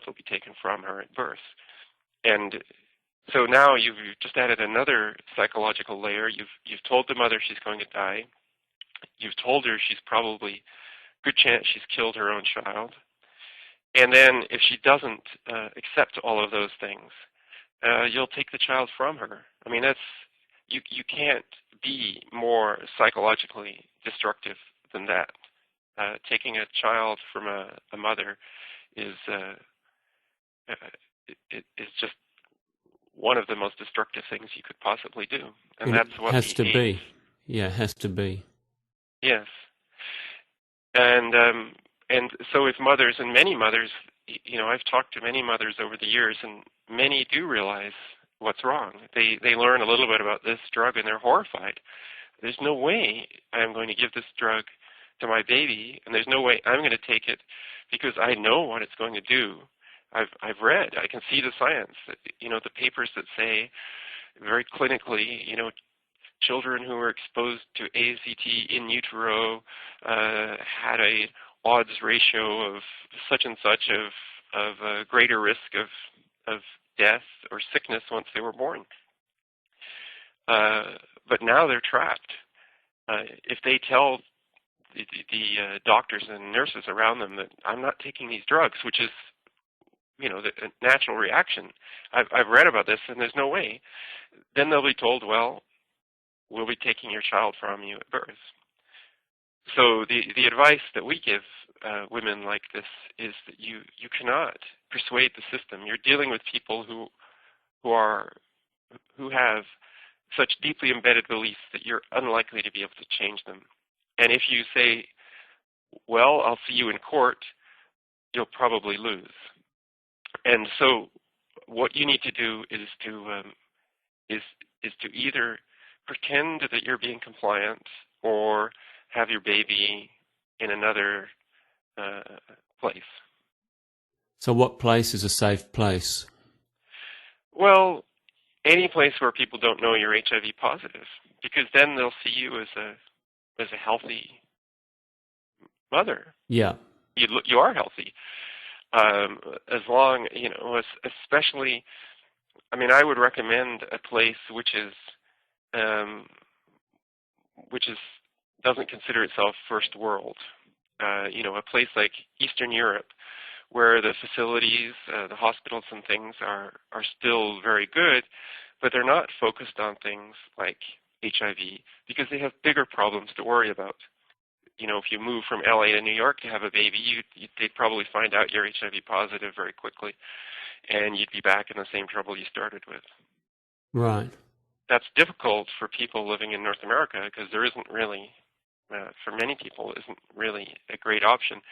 will be taken from her at birth. And so now you've just added another psychological layer. You've told the mother she's going to die. You've told her she's probably, good chance she's killed her own child. And then if she doesn't accept all of those things, you'll take the child from her. I mean, you can't be more psychologically destructive than that. Taking a child from a mother is just one of the most destructive things you could possibly do, and that's what has to be. Yeah, it has to be. Yes, and so with mothers, and many mothers, I've talked to many mothers over the years, and many do realize what's wrong. They learn a little bit about this drug, and they're horrified. There's no way I'm going to give this drug to my baby, and there's no way I'm going to take it because I know what it's going to do. I've read. I can see the science. The papers that say very clinically, children who were exposed to AZT in utero had a odds ratio of such and such of a greater risk of death or sickness once they were born. But now they're trapped. If they tell the doctors and nurses around them that I'm not taking these drugs, which is, the natural reaction. I've read about this, and there's no way. Then they'll be told, well, we'll be taking your child from you at birth. So the advice that we give women like this is that you cannot persuade the system. You're dealing with people who have such deeply embedded beliefs that you're unlikely to be able to change them. And if you say, well, I'll see you in court, you'll probably lose. And so what you need to do is to either pretend that you're being compliant or have your baby in another place. So what place is a safe place? Well, any place where people don't know you're HIV positive, because then they'll see you as a healthy mother. Yeah. You are healthy. As long, especially, I would recommend a place which doesn't consider itself first world. A place like Eastern Europe, where the facilities, the hospitals and things are still very good, but they're not focused on things like HIV because they have bigger problems to worry about. If you move from LA to New York to have a baby, they'd probably find out you're HIV positive very quickly, and you'd be back in the same trouble you started with. Right. That's difficult for people living in North America because there isn't really, for many people, isn't really a great option.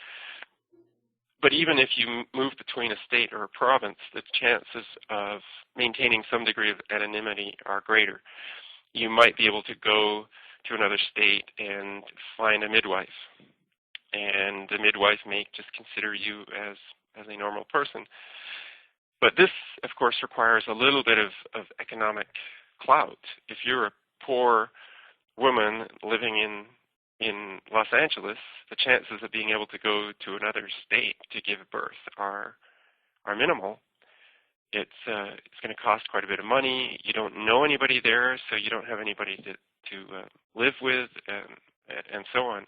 But even if you move between a state or a province, the chances of maintaining some degree of anonymity are greater. You might be able to go to another state and find a midwife, and the midwife may just consider you as a normal person. But this, of course, requires a little bit of economic clout. If you're a poor woman living in Los Angeles, the chances of being able to go to another state to give birth are minimal. It's going to cost quite a bit of money. You don't know anybody there, so you don't have anybody to live with, and so on.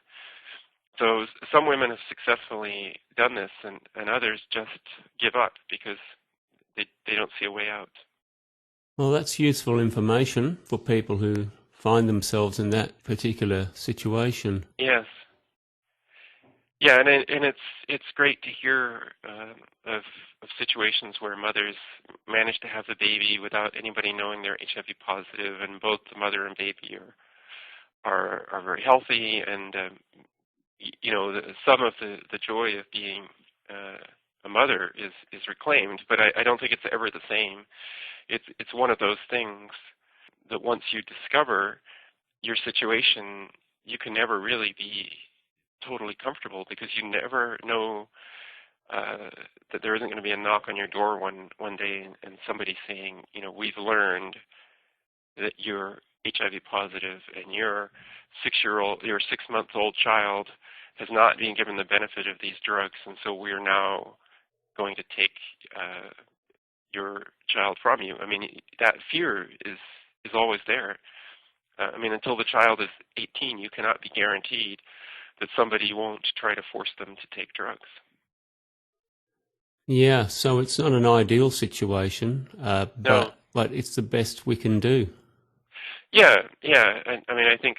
So some women have successfully done this, and others just give up because they don't see a way out. Well, that's useful information for people who find themselves in that particular situation. Yes. Yeah, and it's great to hear of situations where mothers manage to have the baby without anybody knowing they're HIV positive, and both the mother and baby are very healthy, and some of the joy of being a mother is reclaimed. But I don't think it's ever the same. It's one of those things that once you discover your situation, you can never really be totally comfortable because you never know that there isn't going to be a knock on your door one day and somebody saying, we've learned that you're HIV positive and your 6-month-old child has not been given the benefit of these drugs, and so we're now going to take your child from you. I mean, that fear is always there. I mean, until the child is 18, you cannot be guaranteed that somebody won't try to force them to take drugs. Yeah, so it's not an ideal situation, No. but it's the best we can do. Yeah. I mean, I think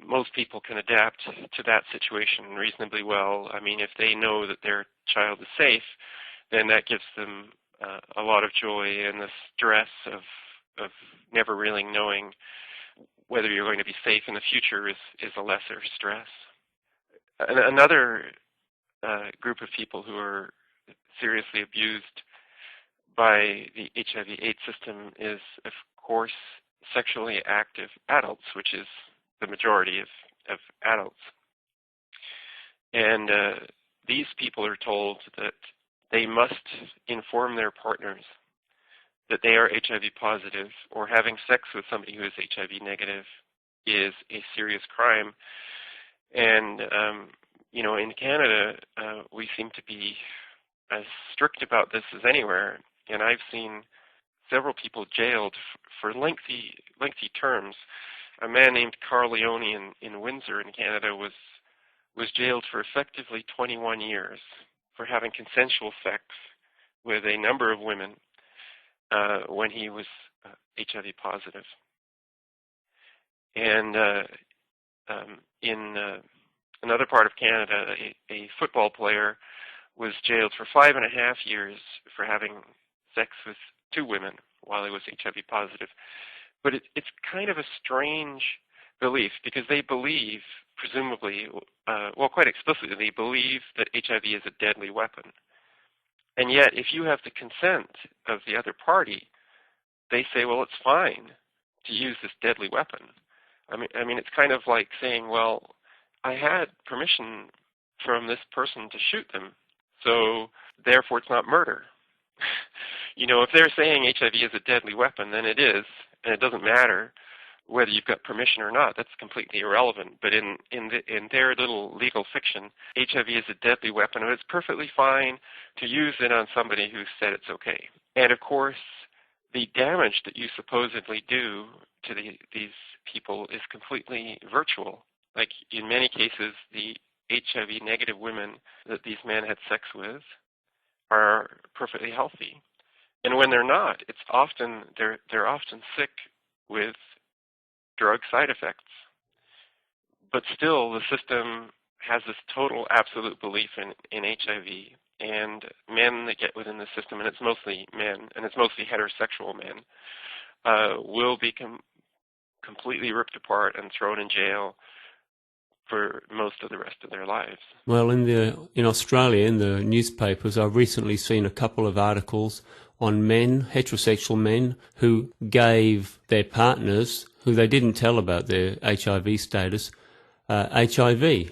most people can adapt to that situation reasonably well. I mean, if they know that their child is safe, then that gives them a lot of joy, and the stress of never really knowing whether you're going to be safe in the future is a lesser stress. Another group of people who are seriously abused by the HIV/AIDS system is, of course, sexually active adults, which is the majority of adults. And these people are told that they must inform their partners that they are HIV positive, or having sex with somebody who is HIV negative is a serious crime. And, in Canada, we seem to be as strict about this as anywhere. And I've seen several people jailed for lengthy terms. A man named Carl Leone in Windsor in Canada was jailed for effectively 21 years for having consensual sex with a number of women when he was HIV positive. And in another part of Canada, a football player was jailed for 5.5 years for having sex with 2 women while he was HIV positive. But it's kind of a strange belief, because they believe, presumably, quite explicitly, they believe that HIV is a deadly weapon. And yet, if you have the consent of the other party, they say, well, it's fine to use this deadly weapon. I mean, it's kind of like saying, well, I had permission from this person to shoot them, so therefore it's not murder. If they're saying HIV is a deadly weapon, then it is, and it doesn't matter whether you've got permission or not. That's completely irrelevant. But in their little legal fiction, HIV is a deadly weapon, and it's perfectly fine to use it on somebody who said it's okay. And of course, the damage that you supposedly do to these people is completely virtual. Like, in many cases, the HIV negative women that these men had sex with are perfectly healthy. And when they're not, they're often sick with drug side effects. But still, the system has this total absolute belief in HIV, and men that get within the system, and it's mostly men, and it's mostly heterosexual men, will be completely ripped apart and thrown in jail for most of the rest of their lives. Well, in Australia, in the newspapers, I've recently seen a couple of articles on men, heterosexual men, who gave their partners, who they didn't tell about their HIV status, HIV.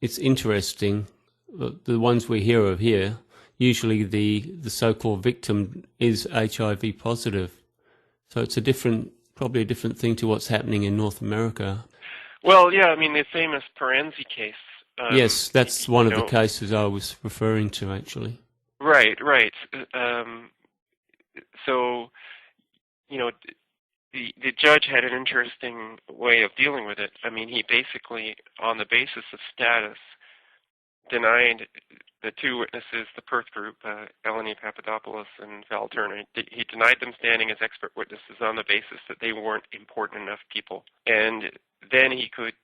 It's interesting. The ones we hear of here, usually the so-called victim is HIV positive. So it's probably a different thing to what's happening in North America. Well, yeah, I mean, the famous Perenzi case. Yes, that's one of the cases I was referring to, actually. Right. So, the judge had an interesting way of dealing with it. I mean, he basically, on the basis of status, denied the 2 witnesses, the Perth group, Eleni Papadopoulos and Val Turner, he denied them standing as expert witnesses on the basis that they weren't important enough people. And then he could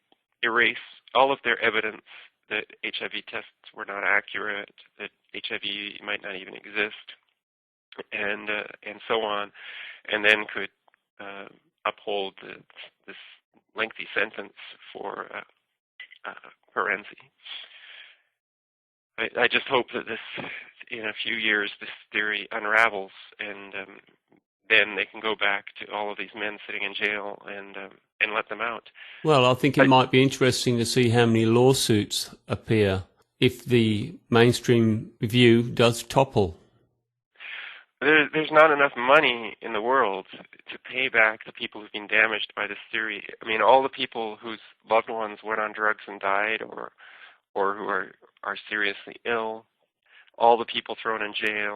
erase all of their evidence that HIV tests were not accurate, that HIV might not even exist, and so on, and then could uphold this lengthy sentence for Perenzi. I just hope that in a few years, this theory unravels, and then they can go back to all of these men sitting in jail and let them out. Well, I think it might be interesting to see how many lawsuits appear if the mainstream view does topple. There's not enough money in the world to pay back the people who've been damaged by this theory. I mean, all the people whose loved ones went on drugs and died, or who are seriously ill, all the people thrown in jail,